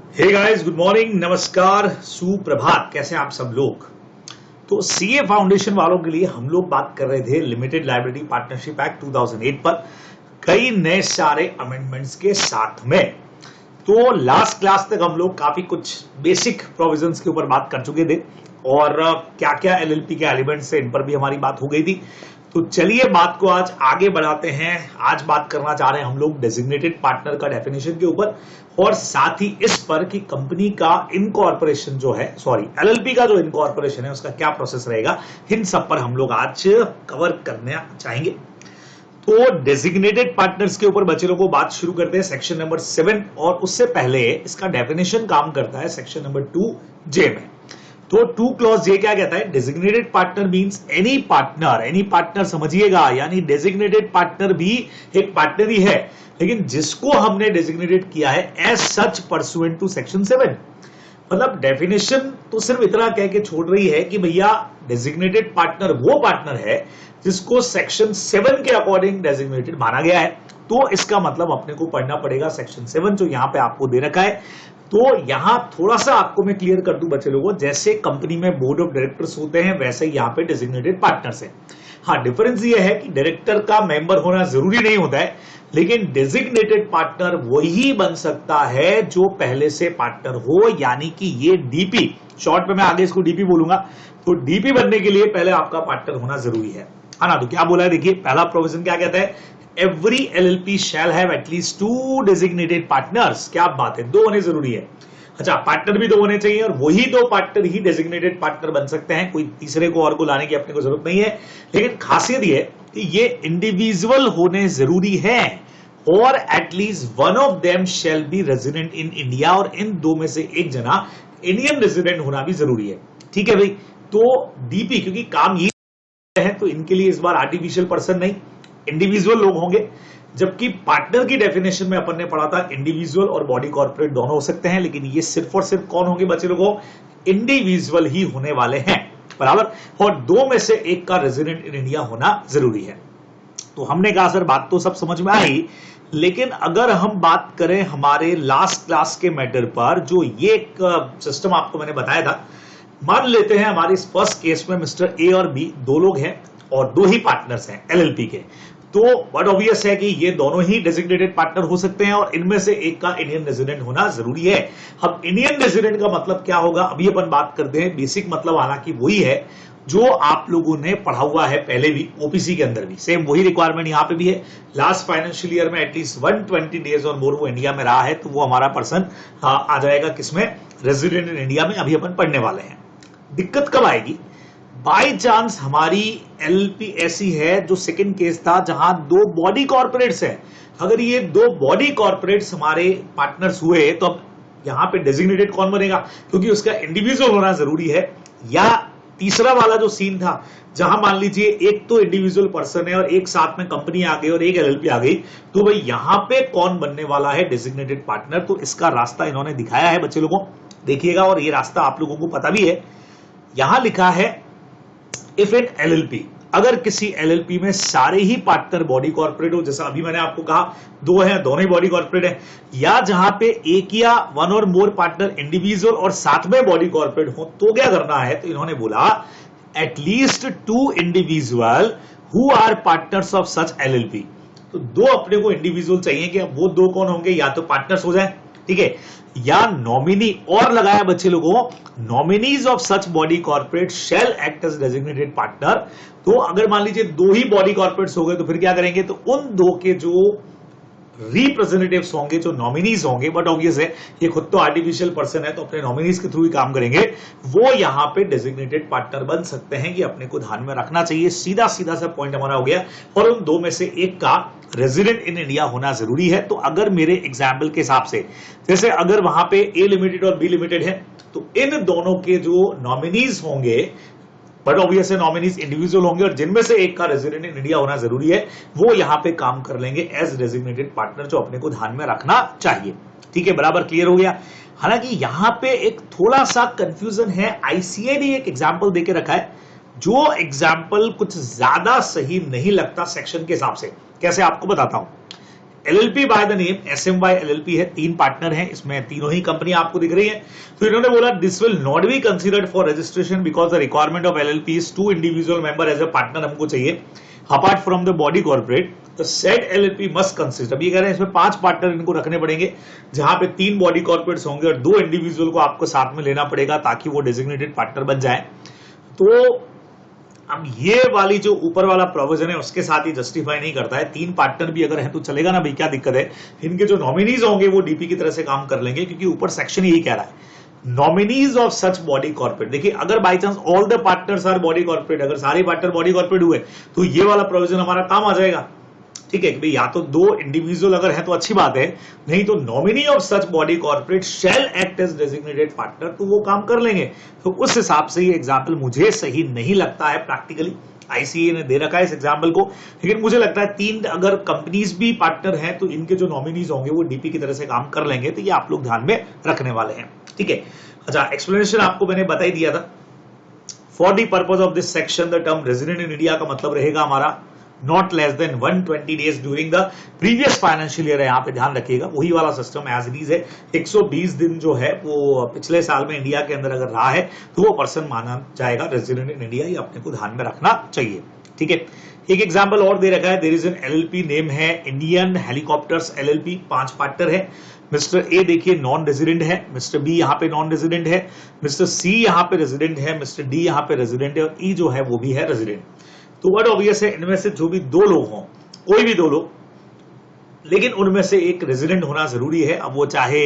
Hey guys, good morning, नमस्कार, सुप्रभात। कैसे हैं आप सब लोग। तो सीए फाउंडेशन वालों के लिए हम लोग बात कर रहे थे लिमिटेड लायबिलिटी पार्टनरशिप एक्ट 2008 पर कई नए सारे अमेंडमेंट्स के साथ में। तो लास्ट क्लास तक हम लोग काफी कुछ बेसिक प्रोविजंस के ऊपर बात कर चुके थे और क्या क्या एलएलपी के एलिमेंट्स से इन पर भी हमारी बात हो गई थी। तो चलिए बात को आज आगे बढ़ाते हैं। आज बात करना चाह रहे हैं हम लोग डेजिग्नेटेड पार्टनर का डेफिनेशन के ऊपर और साथ ही इस पर कि कंपनी का इनकॉर्पोरेशन जो है, एलएलपी का जो इनकॉर्पोरेशन है उसका क्या प्रोसेस रहेगा, इन सब पर हम लोग आज कवर करना चाहेंगे। तो डेजिग्नेटेड पार्टनर्स के ऊपर बच्चे लोगों को बात शुरू करते हैं सेक्शन नंबर 7 और उससे पहले इसका डेफिनेशन काम करता है सेक्शन नंबर 2J में। तो 2 क्लॉज J क्या कहता है? Designated partner means any partner समझिएगा, यानी डेजिग्नेटेड पार्टनर भी एक पार्टनर ही है, लेकिन जिसको हमने डेजिग्नेटेड किया है as such pursuant to section 7। मतलब डेफिनेशन तो सिर्फ इतना कह के छोड़ रही है कि भैया डेजिग्नेटेड पार्टनर वो पार्टनर है जिसको सेक्शन 7 के अकॉर्डिंग डेजिग्नेटेड माना गया है। तो इसका मतलब अपने को पढ़ना पड़ेगा सेक्शन 7 जो यहां पे आपको दे रखा है। तो यहां थोड़ा सा आपको मैं क्लियर कर दूं बच्चे लोगों, जैसे कंपनी में बोर्ड ऑफ डायरेक्टर्स होते हैं वैसे यहां पे डेजिग्नेटेड पार्टनर्स है। हाँ, डिफरेंस ये है कि डायरेक्टर का मेंबर होना जरूरी नहीं होता है, लेकिन डेजिग्नेटेड पार्टनर वही बन सकता है जो पहले से पार्टनर हो, यानी कि ये डीपी, शॉर्ट में मैं आगे इसको डीपी बोलूंगा। तो डीपी बनने के लिए पहले आपका पार्टनर होना जरूरी है ना। तो क्या बोला है, देखिए पहला प्रोविजन क्या कहता है, every LLP shall have at least 2 designated partners. क्या बात है, 2 होने जरूरी है। अच्छा, पार्टनर भी 2 होने चाहिए और वही 2 पार्टनर ही डेजिग्नेटेड पार्टनर बन सकते हैं, कोई तीसरे को और को लाने की अपने को जरूरत नहीं है। लेकिन खासियत ये कि ये इंडिविजुअल होने जरूरी है और at least one of them shall be resident in India, और इन 2 में से एक जना इंडियन रेजिडेंट होना भी जरूरी है। ठीक है भाई। तो डीपी क्योंकि काम ये है तो इनके लिए इस बार आर्टिफिशियल पर्सन नहीं, इंडिविजुअल लोग होंगे, जबकि पार्टनर की डेफिनेशन में अपन ने पढ़ा था इंडिविजुअल और बॉडी कॉर्पोरेट दोनों हो सकते हैं, लेकिन ये सिर्फ और सिर्फ कौन होंगे बच्चे लोगों, इंडिविजुअल ही होने वाले हैं, बराबर। और 2 में से एक का रेजिडेंट इन इंडिया होना जरूरी है। तो हमने कहा सर बात तो सब समझ में आई, लेकिन अगर हम बात करें हमारे लास्ट क्लास के मैटर पर, जो ये एक सिस्टम आपको मैंने बताया था, मान लेते हैं हमारे इस फर्स्ट केस में मिस्टर ए और बी 2 लोग हैं और 2 ही पार्टनर्स हैं एलएलपी के। तो बट ऑब्वियस है कि ये दोनों ही डेजिग्नेटेड पार्टनर हो सकते हैं और इनमें से एक का इंडियन रेजिडेंट होना जरूरी है। अब इंडियन रेजिडेंट का मतलब क्या होगा, अभी अपन बात करते हैं। बेसिक मतलब हालांकि वही है जो आप लोगों ने पढ़ा हुआ है पहले भी, ओपीसी के अंदर भी सेम वही रिक्वायरमेंट यहां पे भी है। लास्ट फाइनेंशियल ईयर में एटलीस्ट 120 डेज और मोर वो इंडिया में रहा है, तो वो हमारा पर्सन आ जाएगा किसमें, रेजिडेंट इन इंडिया में। अभी अपन पढ़ने वाले हैं। दिक्कत कब आएगी, बाय चांस हमारी एलएलपी ऐसी है, जो सेकंड केस था जहां 2 बॉडी कॉर्पोरेट्स हैं, अगर ये 2 बॉडी कॉर्पोरेट्स हमारे पार्टनर्स हुए तो अब यहां पे डेजिग्नेटेड कौन बनेगा, क्योंकि उसका इंडिविजुअल होना जरूरी है। या तीसरा वाला जो सीन था जहां मान लीजिए एक तो इंडिविजुअल पर्सन है और एक साथ में कंपनी आ गई और एक एलएलपी आ गई, तो भाई यहां पे कौन बनने वाला है, डेजिग्नेटेड पार्टनर। तो इसका रास्ता इन्होंने दिखाया है बच्चे लोगों, देखिएगा, और ये रास्ता आप लोगों को पता भी है। यहां लिखा है इफ एन एलएलपी, अगर किसी एलएलपी में सारे ही पार्टनर बॉडी कॉर्पोरेट हो, जैसा अभी मैंने आपको कहा 2 हैं, दोनों ही बॉडी कॉर्पोरेट हैं, या जहां पे एक या 1 और मोर पार्टनर इंडिविजुअल और साथ में बॉडी कॉर्पोरेट हो, तो क्या करना है, तो इन्होंने बोला at least 2 individual who are partners of such LLP. तो 2 अपने को इंडिविजुअल चाहिए कि अब वो 2 कौन होंगे, या तो पार्टनर्स हो जाए, ठीक है, या नॉमिनी, और लगाया बच्चे लोगों, nominees of such body corporate shall act as designated partner. तो अगर मान लीजिए 2 ही बॉडी कॉर्पोरेट्स हो गए तो फिर क्या करेंगे, तो उन 2 के जो रिप्रेजेंटेटिव्स होंगे, जो नॉमिनीज होंगे, बट ऑब्वियस है ये खुद तो आर्टिफिशियल पर्सन है तो अपने नॉमिनीज के थ्रू ही काम करेंगे, वो यहां पे डेजिग्नेटेड पार्टनर बन सकते हैं। कि अपने को ध्यान में रखना चाहिए, सीधा सीधा सा पॉइंट हमारा हो गया। और उन 2 में से एक का रेजिडेंट इन इंडिया होना जरूरी है। तो अगर मेरे एग्जाम्पल के हिसाब से, जैसे अगर वहां पे ए लिमिटेड और बी लिमिटेड है, तो इन दोनों के जो नॉमिनीज होंगे, बट ऑब्वियस है नॉमिनीज इंडिविजुअल होंगे और जिनमें से एक का रेजिडेंट इन इंडिया होना जरूरी है, वो यहां पे काम कर लेंगे एज डेजिग्नेटेड पार्टनर, जो अपने को ध्यान में रखना चाहिए। ठीक है, बराबर क्लियर हो गया। हालांकि यहां पे एक थोड़ा सा कंफ्यूजन है, आईसीए ने एक एग्जाम्पल देके रखा है, जो एग्जाम्पल कुछ ज्यादा सही नहीं लगता सेक्शन के हिसाब से। कैसे, आपको बताता हूं। LLP by the name SMY LLP है, 3 पार्टनर हैं, इसमें तीनों ही कंपनी आपको दिख रही है। तो इन्होंने बोला this will not be considered for registration because the requirement of LLP is 2 individual member as a partner हमको चाहिए apart from the body corporate. तो सेड LLP मस्ट कंसिस्ट, अब ये कह रहे हैं इसमें 5 पार्टनर इनको रखने पड़ेंगे, जहां पे 3 बॉडी कॉर्पोरेट्स होंगे और 2 इंडिविजुअल को आपको साथ में लेना पड़ेगा ताकि वो डेजिग्नेटेड पार्टनर बन जाए। तो अब ये वाली जो ऊपर वाला प्रोविजन है उसके साथ ही जस्टिफाई नहीं करता है। 3 पार्टनर भी अगर है तो चलेगा ना भाई, क्या दिक्कत है। इनके जो नॉमिनीज होंगे वो डीपी की तरह से काम कर लेंगे, क्योंकि ऊपर सेक्शन यही कह रहा है nominees of such body corporate. देखिए अगर by chance all the partners our body corporate, अगर सारे पार्टनर बॉडी कॉर्पोरेट हुए तो ये वाला प्रोविजन हमारा काम आ जाएगा। ठीक है कि भाई या तो 2 इंडिविजुअल अगर है तो अच्छी बात है, नहीं तो nominee of such body corporate shall act as designated partner, तो वो काम कर लेंगे। तो उस हिसाब से ये एग्जाम्पल मुझे सही नहीं लगता है। प्रैक्टिकली आईसीए ने दे रखा है इस एग्जाम्पल को, लेकिन मुझे लगता है 3 अगर कंपनीज भी पार्टनर हैं तो इनके जो नॉमिनीज होंगे वो डीपी की तरह से काम कर लेंगे। तो ये आप लोग ध्यान में रखने वाले हैं। ठीक है, अच्छा एक्सप्लेनेशन आपको मैंने बता ही दिया था। For the purpose of this section the term resident in India का मतलब रहेगा हमारा not less than 120 days during the previous financial year है। यहां पे ध्यान रखिएगा वही वाला सिस्टम एज इट इज है। 120 दिन जो है वो पिछले साल में इंडिया के अंदर अगर रहा है तो वो पर्सन माना जाएगा रेजिडेंट इन इंडिया। ये अपने को ध्यान में रखना चाहिए। ठीक है, एक एग्जाम्पल और दे रखा है। There is an LLP, name है इंडियन हेलीकॉप्टर्स LLP, 5 पार्टनर है। मिस्टर ए देखिए नॉन रेजिडेंट है, मिस्टर बी यहाँ पे नॉन रेजिडेंट है, मिस्टर सी यहाँ पे रेजिडेंट है, मिस्टर डी यहाँ पे रेजिडेंट है और ई जो है वो भी है रेजिडेंट। तो वर्ड ऑब्वियस है इनमें से जो भी 2 लोग हों, कोई भी 2 लोग, लेकिन उनमें से एक रेजिडेंट होना जरूरी है। अब वो चाहे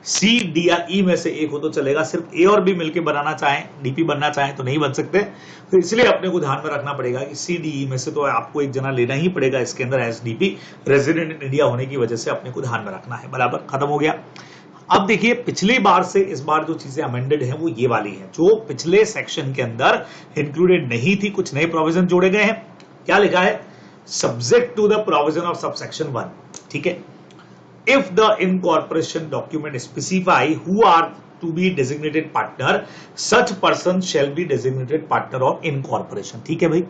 सी डी या ई में से एक हो तो चलेगा, सिर्फ ए और बी मिलकर बनाना चाहें, डीपी बनना चाहें तो नहीं बन सकते। तो इसलिए अपने को ध्यान में रखना पड़ेगा कि सी डी ई में से तो आपको एक जना लेना ही पड़ेगा इसके अंदर as DP, resident in India होने की वजह से अपने को ध्यान में रखना है। बराबर, खत्म हो गया। अब देखिए पिछली बार से इस बार जो चीजें अमेंडेड हैं वो ये वाली हैं, जो पिछले सेक्शन के अंदर इंक्लूडेड नहीं थी। कुछ नए प्रोविजन जोड़े गए हैं। क्या लिखा है? Subject to the provision of subsection 1। ठीक है, if the incorporation document specify who are to be designated partner, such person shall be designated partner of incorporation. ठीक है भाई,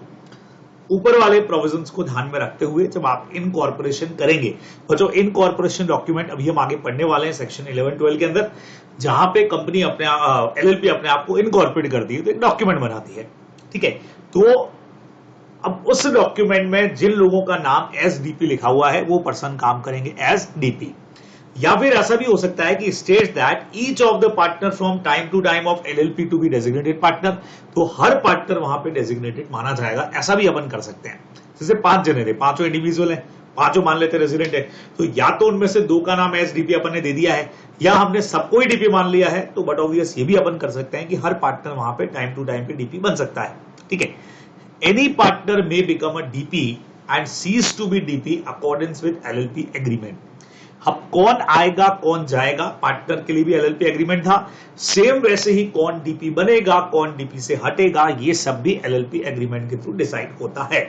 ऊपर वाले प्रोविजंस को ध्यान में रखते हुए जब आप इनकॉर्पोरेशन करेंगे, बच्चों इनकॉर्पोरेशन डॉक्यूमेंट अभी हम आगे पढ़ने वाले हैं सेक्शन 11-12 के अंदर, जहां पे कंपनी अपने LLP अपने आप को इनकॉर्पोरेट करती है तो एक डॉक्यूमेंट बनाती है। ठीक है, तो अब उस डॉक्यूमेंट में जिन लोगों का नाम एज डीपी लिखा हुआ है वो पर्सन काम करेंगे एज डीपी। या फिर ऐसा भी हो सकता है कि state that each of the partner from time to time of LLP to be designated partner, तो हर पार्टनर वहां पे डेजिग्नेटेड माना जाएगा। ऐसा भी अपन कर सकते हैं। जैसे 5 जने थे, 5 इंडिविजुअल हैं, 5 मान लेते रेजिडेंट है, तो या तो उनमें से 2 का नाम एज डीपी अपन ने दे दिया है, या हमने सबको ही डीपी मान लिया है। तो बट ऑब्वियस ये भी अपन कर सकते हैं कि हर पार्टनर वहां पे टाइम टू टाइम पे डीपी बन सकता है। ठीक है, any partner may become a DP and cease to be DP according with LLP agreement. अब कौन आएगा कौन जाएगा, पार्टनर के लिए भी LLP एग्रीमेंट था, सेम वैसे ही कौन डीपी बनेगा कौन डीपी से हटेगा, ये सब भी LLP एग्रीमेंट के थ्रू डिसाइड होता है।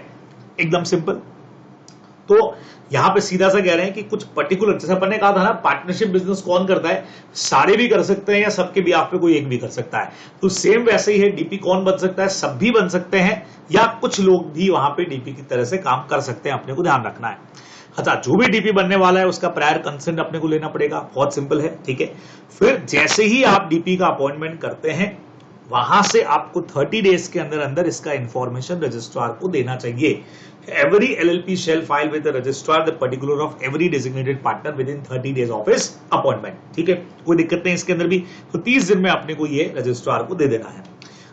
एकदम सिंपल। तो यहां पे सीधा सा कह रहे हैं कि कुछ पर्टिकुलर, जैसे अपन ने कहा था ना पार्टनरशिप बिजनेस कौन करता है, सारे भी कर सकते हैं या सबके भी आप पे कोई एक भी कर सकता है। तो सेम वैसे ही है, डीपी कौन बन सकता है, सब भी बन सकते हैं या कुछ लोग भी वहां पे डीपी की तरह से काम कर सकते हैं। अपने को ध्यान रखना है। अच्छा, जो भी डीपी बनने वाला है उसका प्रायर कंसेंट अपने को लेना पड़ेगा। बहुत सिंपल है। ठीक है, फिर जैसे ही आप डीपी का अपॉइंटमेंट करते हैं वहां से आपको 30 डेज के अंदर अंदर इसका इंफॉर्मेशन रजिस्ट्रार को देना चाहिए। Every LLP shall file with the registrar the particular of every designated partner within 30 days of his appointment। ठीक है, कोई दिक्कत नहीं इसके अंदर भी। तो 30 दिन में अपने को ये रजिस्ट्रार को दे देना है।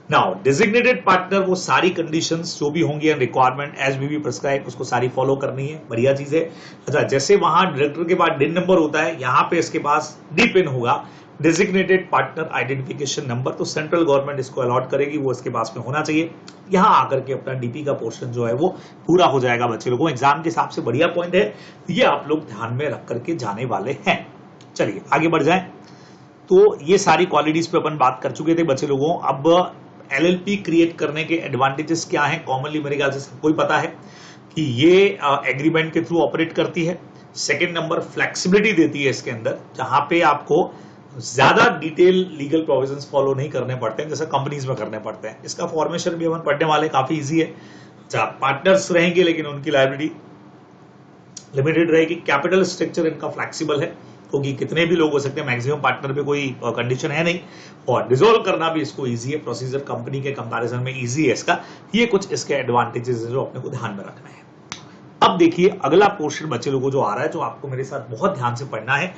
नाउ डेजिग्नेटेड पार्टनर, वो सारी कंडीशंस जो भी होंगी and requirement as be prescribe, उसको सारी फॉलो करनी है। बढ़िया चीज है। अच्छा, जैसे वहां डायरेक्टर के बाद डिन नंबर होता है, यहाँ पे इसके पास डी पिन होगा, डेजिग्नेटेड पार्टनर आइडेंटिफिकेशन नंबर। तो सेंट्रल गवर्नमेंट इसको अलॉट करेगी, वो इसके पास में होना चाहिए। यहां आकर के अपना डीपी का पोर्शन जो है वो पूरा हो जाएगा। बच्चे लोगों एग्जाम के हिसाब से बढ़िया पॉइंट है, ये आप लोग ध्यान में रख करके जाने वाले हैं। चलिए आगे बढ़ जाएं। तो ये सारी क्वालिटीज पे अपन बात कर चुके थे बच्चे लोगों। अब LLP क्रिएट करने के एडवांटेजेस क्या हैं, कॉमनली मेरे ख्याल से सबको ही पता है कि ये एग्रीमेंट के थ्रू ऑपरेट करती है। सेकेंड नंबर, फ्लेक्सिबिलिटी देती है इसके अंदर, जहां पे आपको ज्यादा डिटेल लीगल प्रोविजंस फॉलो नहीं करने पड़ते हैं जैसे कंपनीज में करने पड़ते हैं। इसका फॉर्मेशन भी अपन पढ़ने वाले, काफी इजी है। पार्टनर्स रहेंगे लेकिन उनकी लायबिलिटी लिमिटेड रहेगी। कैपिटल स्ट्रक्चर इनका फ्लेक्सिबल है क्योंकि कितने भी लोग हो सकते हैं, मैक्सिमम पार्टनर पे कोई कंडीशन है नहीं, और डिसॉल्व करना भी इसको इजी है, प्रोसीजर कंपनी के कंपैरिजन में इजी है इसका। ये कुछ इसके एडवांटेजेस है जो अपने को ध्यान में रखना है। अब देखिए अगला पोर्शन बच्चे लोगों जो आ रहा है, जो आपको मेरे साथ बहुत ध्यान से पढ़ना है,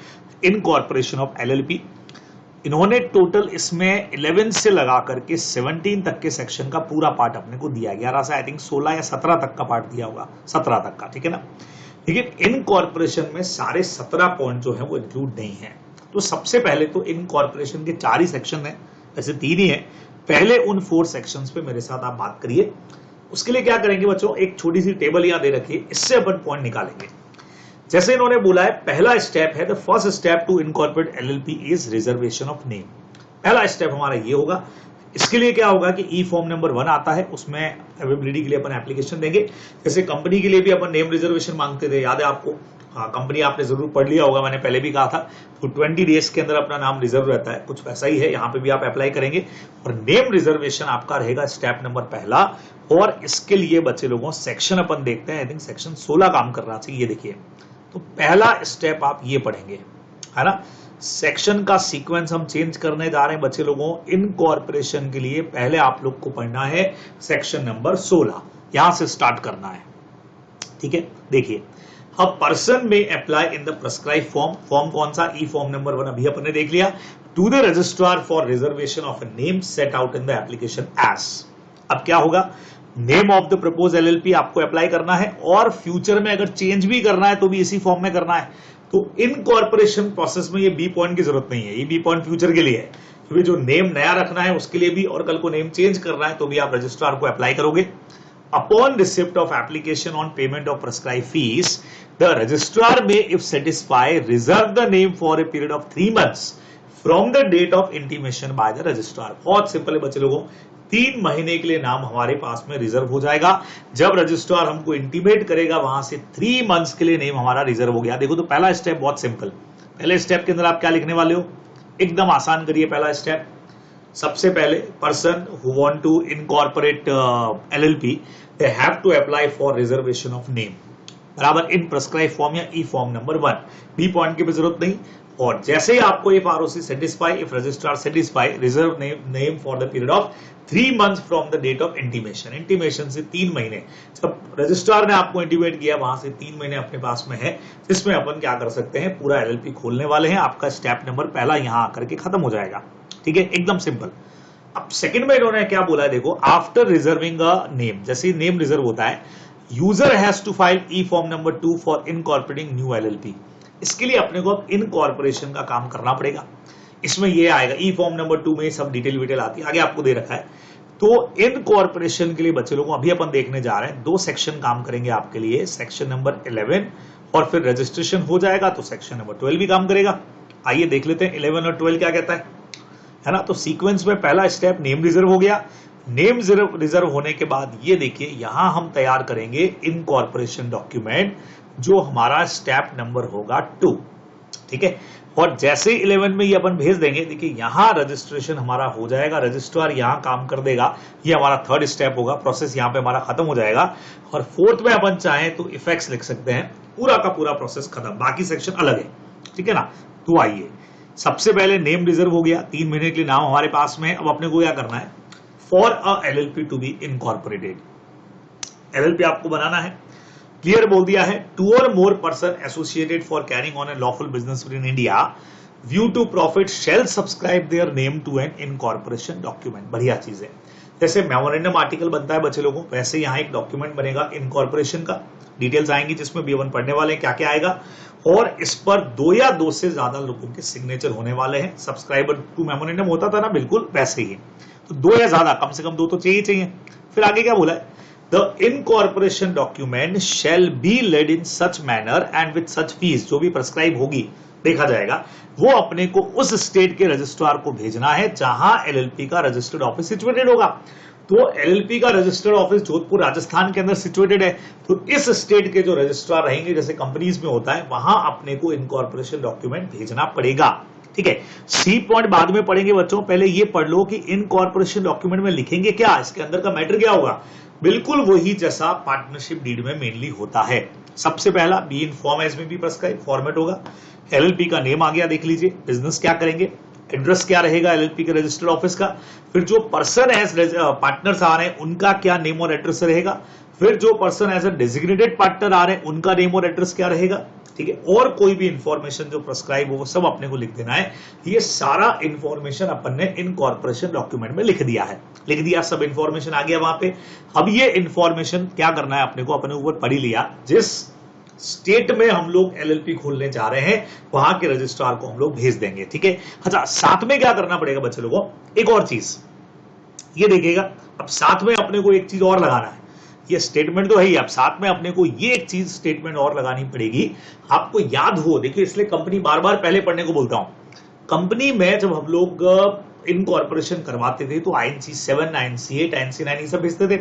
इनकॉर्पोरेशन ऑफ एलएलपी। इन्होंने टोटल इसमें 11 से लगा करके 17 तक के सेक्शन का पूरा पार्ट अपने को दिया, 11 से आई थिंक 16 या 17 तक का पार्ट दिया होगा, 17 तक का, ठीक है ना। लेकिन इनकॉर्पोरेशन में सारे 17 पॉइंट जो है वो इंक्लूड नहीं है। तो सबसे पहले तो इनकॉर्पोरेशन के 4 ही सेक्शन है, वैसे 3 ही है। पहले उन 4 सेक्शंस पे मेरे साथ आप बात करिए। उसके लिए क्या करेंगे बच्चों, एक छोटी सी टेबल यहां दे रखिए, इससे अपन पॉइंट निकालेंगे। जैसे इन्होंने बोला है पहला स्टेप है, the first step to incorporate LLP is reservation of name. पहला स्टेप हमारा ये होगा। इसके लिए क्या होगा कि ई फॉर्म नंबर 1 आता है, उसमें अवेलेबिलिटी के लिए अपन एप्लीकेशन देंगे। जैसे कंपनी के लिए भी अपन नेम रिजर्वेशन मांगते थे, याद है आपको? हाँ, कंपनी आपने जरूर पढ़ लिया होगा, मैंने पहले भी कहा था। तो 20 डेज के अंदर अपना नाम रिजर्व रहता है, कुछ वैसा ही है, यहाँ पे भी आप अप्लाई करेंगे। और नेम रिजर्वेशन आपका रहेगा स्टेप नंबर पहला। और इसके लिए बच्चे लोगों सेक्शन अपन देखते हैं, आई थिंक सेक्शन 16 काम करना चाहिए। ये देखिए, तो पहला स्टेप आप ये पढ़ेंगे, है ना। सेक्शन का सीक्वेंस हम चेंज करने जा रहे हैं बच्चे लोगों। इनकॉर्पोरेशन के लिए पहले आप लोग को पढ़ना है सेक्शन नंबर 16, यहां से स्टार्ट करना है, ठीक है। देखिए, अब पर्सन में apply in the prescribe form. Form कौन सा? ई फॉर्म नंबर 1 अभी अपन ने देख लिया। To the registrar for reservation of a name set out in the application as. अब क्या होगा, name of the propose LLP आपको अप्लाई करना है, और फ्यूचर में अगर चेंज भी करना है तो भी इसी फॉर्म में करना है। तो इनकॉर्पोरेशन प्रोसेस में ये बी पॉइंट की जरूरत नहीं है, ये बी पॉइंट फ्यूचर के लिए है, क्योंकि जो नेम नया रखना है उसके लिए भी, और कल को नेम चेंज करना है तो भी आप रजिस्ट्रार को अप्लाई करोगे। Upon receipt of application on payment of prescribed fees, the registrar may if satisfy reserve the name for a period of 3 months from the date of intimation by the registrar. बहुत simple है बच्चे लोगों, 3 महीने के लिए नाम हमारे पास में रिजर्व हो जाएगा। जब रजिस्ट्रार हमको इंटीमेट करेगा वहां से 3 months के लिए नेम हमारा रिजर्व हो गया। देखो, तो पहला स्टेप बहुत सिंपल। पहले स्टेप के अंदर आप क्या लिखने वाले हो, एकदम आसान करिए। पहला स्टेप, सबसे पहले person who want to incorporate LLP, they have to apply for reservation of name, बराबर, इन प्रेस्क्राइब फॉर्म या E form number 1। B point की भी जरूरत नहीं। और जैसे ही आपको if ROC satisfy, if registrar satisfy, reserve name for the period of 3 months from the date of intimation. Intimation से 3 महीने, जब रजिस्ट्रार ने आपको इंटीमेट किया वहां से 3 महीने अपने पास में है, जिसमें अपन क्या कर सकते हैं, पूरा एलएलपी खोलने वाले हैं। आपका स्टेप नंबर पहला यहां आकर के खत्म हो जाएगा, ठीक है, एकदम सिंपल। अब सेकंड में इन्होंने क्या बोला है, देखो, आफ्टर रिजर्विंग अ नेम, जैसे नेम रिजर्व होता है, user has to file E form number 2 for incorporating new LLP. इसके लिए अपने को अब इनकॉर्पोरेशन का काम करना पड़ेगा। इसमें ये आएगा, ई फॉर्म नंबर 2 में सब डिटेल विटेल आती है, आगे आपको दे रखा है। तो इनकॉर्पोरेशन के लिए बच्चे लोगों अभी अपन देखने जा रहे हैं, 2 सेक्शन काम करेंगे आपके लिए, सेक्शन नंबर 11, और फिर रजिस्ट्रेशन हो जाएगा तो सेक्शन नंबर 12 भी काम करेगा। आइए देख लेते हैं 11 और 12 क्या कहता है ना। तो सीक्वेंस में पहला स्टेप नेम रिजर्व हो गया। नेम रिजर्व होने के बाद ये देखिए, यहां हम तैयार करेंगे इनकॉर्पोरेशन डॉक्यूमेंट, जो हमारा स्टेप नंबर होगा 2, ठीक है। और जैसे 11 में ये अपन भेज देंगे, देखिए यहां रजिस्ट्रेशन हमारा हो जाएगा, रजिस्ट्रार यहां काम कर देगा, ये हमारा 3rd स्टेप होगा, प्रोसेस यहां पे हमारा खत्म हो जाएगा। और 4th में अपन चाहें तो इफेक्ट्स लिख सकते हैं, पूरा का पूरा प्रोसेस खत्म, बाकी सेक्शन अलग है, ठीक है ना। तो आइए, सबसे पहले नेम रिजर्व हो गया, 3 महीने के लिए नाम हमारे पास में। अब अपने को क्या करना है, for a LLP to be incorporated, LLP आपको बनाना है। क्लियर बोल दिया है, 2 or more person associated for carrying on a lawful business in India view to profit shall subscribe their name to an incorporation document. बढ़िया चीज है, जैसे मेमोरेंडम आर्टिकल बनता है बच्चे लोगों, वैसे यहां एक डॉक्यूमेंट बनेगा इनकॉर्पोरेशन का, डिटेल्स आएंगी जिसमें भी अपन पढ़ने वाले हैं क्या क्या आएगा। और इस पर 2 या 2 से ज्यादा लोगों के सिग्नेचर होने वाले हैं। सब्सक्राइबर टू मेमोरेंडम होता था ना, बिल्कुल वैसे ही, तो 2 या ज्यादा, कम से कम 2 तो चाहिए। फिर आगे क्या बोला है, The incorporation document shall be led in such manner and with such fees, जो भी प्रेस्क्राइब होगी देखा जाएगा, वो अपने को उस स्टेट के रजिस्ट्रार को भेजना है जहां एलएलपी का रजिस्टर्ड ऑफिस सिचुएटेड होगा। तो एलएलपी का रजिस्टर्ड ऑफिस जोधपुर राजस्थान के अंदर सिचुएटेड है, तो इस स्टेट के जो रजिस्ट्रार रहेंगे, जैसे कंपनीज में होता है, वहां अपने को इनकॉर्पोरेशन डॉक्यूमेंट भेजना पड़ेगा, ठीक है। सी पॉइंट बाद में पढ़ेंगे बच्चों, पहले ये पढ़ लो कि इनकॉर्पोरेशन डॉक्यूमेंट में लिखेंगे क्या, इसके अंदर का मैटर क्या होगा। बिल्कुल वही जैसा पार्टनरशिप डीड में मेनली होता है। सबसे पहला बी इन फॉर्म एज में बी प्रेस्क्राइब फॉर्मेट होगा। एलएलपी का नेम आ गया, देख लीजिए, बिजनेस क्या करेंगे, एड्रेस क्या रहेगा एलएलपी के रजिस्टर्ड ऑफिस का, फिर जो पर्सन एज पार्टनर्स आ रहे हैं उनका क्या नेम और एड्रेस रहेगा, फिर जो person as a designated partner आ रहे हैं उनका नेम और एड्रेस क्या रहेगा, ठीक है, और कोई भी इंफॉर्मेशन जो प्रेस्क्राइब हो वो सब अपने को लिख देना है। ये सारा इंफॉर्मेशन अपन ने इनकॉर्पोरेशन डॉक्यूमेंट में लिख दिया, सब इंफॉर्मेशन आ गया वहां पे। अब ये इंफॉर्मेशन क्या करना है अपने को, अपने ऊपर पढ़ ही लिया, जिस स्टेट में हम लोग एलएलपी खोलने जा रहे हैं वहां के रजिस्ट्रार को हम लोग भेज देंगे, ठीक है। अच्छा, साथ में क्या करना पड़ेगा बच्चे लोगों, एक और चीज ये देखिएगा, अब साथ में अपने को एक चीज और लगाना है, ये स्टेटमेंट तो है ही, अब साथ में अपने को ये एक चीज स्टेटमेंट और लगानी पड़ेगी, आपको याद हो, देखिए इसलिए कंपनी बार बार पहले पढ़ने को बोलता हूं। कंपनी में जब हम लोग इनकॉर्पोरेशन करवाते थे तो INC 7, INC 8, INC 9 ये सब भेजते थे,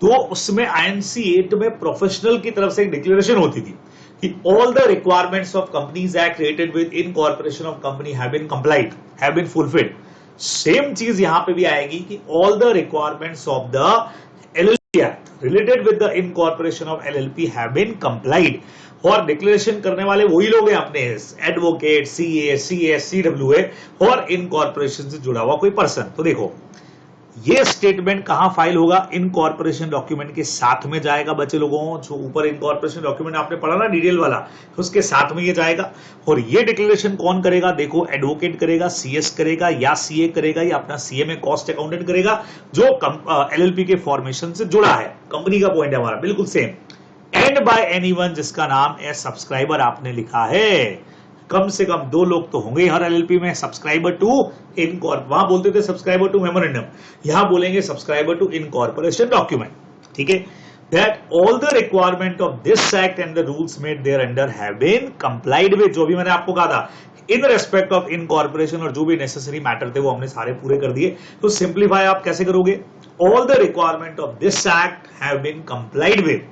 तो उसमें INC 8 में प्रोफेशनल की तरफ से एक डिक्लेरेशन होती थी कि all the requirements of companies act created with incorporation of company have been complied, have been fulfilled. Same चीज यहां पे भी आएगी कि ऑल द रिक्वायरमेंट्स ऑफ द LLP Act related with the incorporation of LLP have been complied। और declaration करने वाले वही लोग हैं अपने, एडवोकेट, CA, CS, CWA और इनकॉर्पोरेशन से जुड़ा हुआ कोई पर्सन। तो देखो ये स्टेटमेंट कहां फाइल होगा, इनकॉर्पोरेशन डॉक्यूमेंट के साथ में जाएगा बच्चे लोगों, जो ऊपर इनकॉर्पोरेशन डॉक्यूमेंट आपने पढ़ा ना डिटेल वाला, उसके साथ में ये जाएगा। और ये डिक्लेरेशन कौन करेगा, देखो एडवोकेट करेगा, CS करेगा या CA करेगा या अपना CA में कॉस्ट अकाउंटेंट करेगा, जो LLP के फॉर्मेशन से जुड़ा है। कंपनी का पॉइंट है हमारा बिल्कुल सेम। एंड बाय एनीवन जिसका नाम एज सब्सक्राइबर आपने लिखा है, कम से कम 2 लोग तो होंगे हर एलएलपी में, सब्सक्राइबर टू इनकॉर्प, वहां बोलते थे सब्सक्राइबर टू मेमोरेंडम, यहां बोलेंगे सब्सक्राइबर टू इनकॉर्पोरेशन डॉक्यूमेंट, ठीक है। That all the requirement of this act and the rules made thereunder have been complied with, जो भी मैंने आपको कहा था इन रेस्पेक्ट ऑफ इनकॉर्पोरेशन, और जो भी नेसेसरी मैटर थे वो हमने सारे पूरे कर दिए। तो सिंप्लीफाई आप कैसे करोगे, all the requirement of this act have been complied with,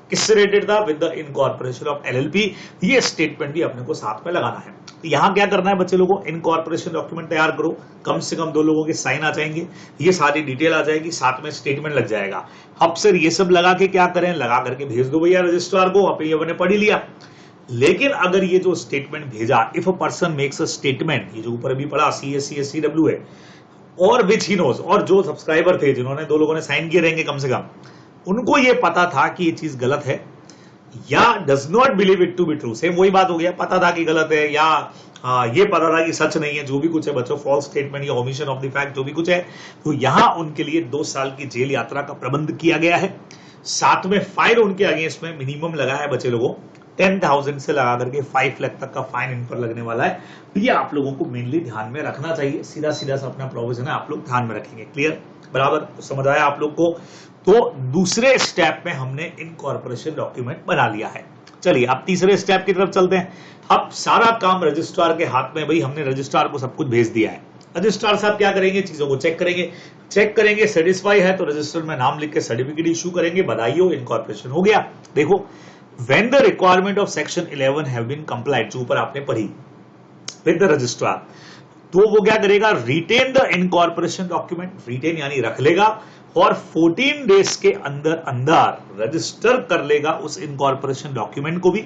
किससे रिलेटेड था, with the incorporation of LLP। ये स्टेटमेंट भी अपने को साथ में लगाना है। तो यहां क्या करना है बच्चे लोगों, इनकॉर्पोरेशन डॉक्यूमेंट तैयार करो, कम से कम 2 लोगों के साइन आ जाएंगे, ये सारी डिटेल आ जाएगी, साथ में स्टेटमेंट लग जाएगा। अब सर ये सब लगा के क्या करें, लगा करके भेज दो भैया रजिस्ट्रार को, अपने पढ़ ही लिया। लेकिन अगर ये जो स्टेटमेंट भेजा, if a person makes a statement, ये जो ऊपर अभी पढ़ा CA, CWA और विच ही नोज, और जो सब्सक्राइबर थे जिन्होंने 2 लोगों ने साइन किए रहेंगे कम से कम, उनको ये पता था कि ये चीज गलत है, या does not believe it to be true, same वही बात हो गया, पता था कि गलत है, या ये पता था कि सच नहीं है, जो भी कुछ है बच्चों, फॉल्स स्टेटमेंट या ओमिशन ऑफ द फैक्ट जो भी कुछ है, तो यहां उनके लिए 2 साल की जेल यात्रा का प्रबंध किया गया है। साथ में फाइन उनके अगेंस्ट में मिनिमम लगा है बच्चे लोगों 10,000 से लगा करके 5 लाख तक का फाइन इन पर लगने वाला है। तो ये आप लोगों को मेनली ध्यान में रखना चाहिए, सीधा सीधा सा अपना प्रोविजन है, आप लोग ध्यान में रखेंगे। क्लियर, बराबर, तो समझ आया आप लोग को। तो दूसरे स्टेप में हमने इनकॉर्पोरेशन डॉक्यूमेंट बना लिया है। चलिए अब तीसरे स्टेप की तरफ चलते हैं। अब सारा काम रजिस्ट्रार के हाथ में, भाई हमने रजिस्ट्रार को सब कुछ भेज दिया है। रजिस्ट्रार साहब क्या करेंगे, चीजों को चेक करेंगे, सेटिस्फाई है तो रजिस्टर में नाम लिख के सर्टिफिकेट इशू करेंगे, बधाई हो इनकॉर्पोरेशन हो गया। देखो, when the requirement of section 11 have been complied, जो ऊपर आपने पढ़ी, with the registrar, तो वो क्या करेगा, retain the incorporation document, retain यानी रख लेगा, और 14 डेज के अंदर अंदर रजिस्टर कर लेगा उस इनकॉर्पोरेशन डॉक्यूमेंट को भी,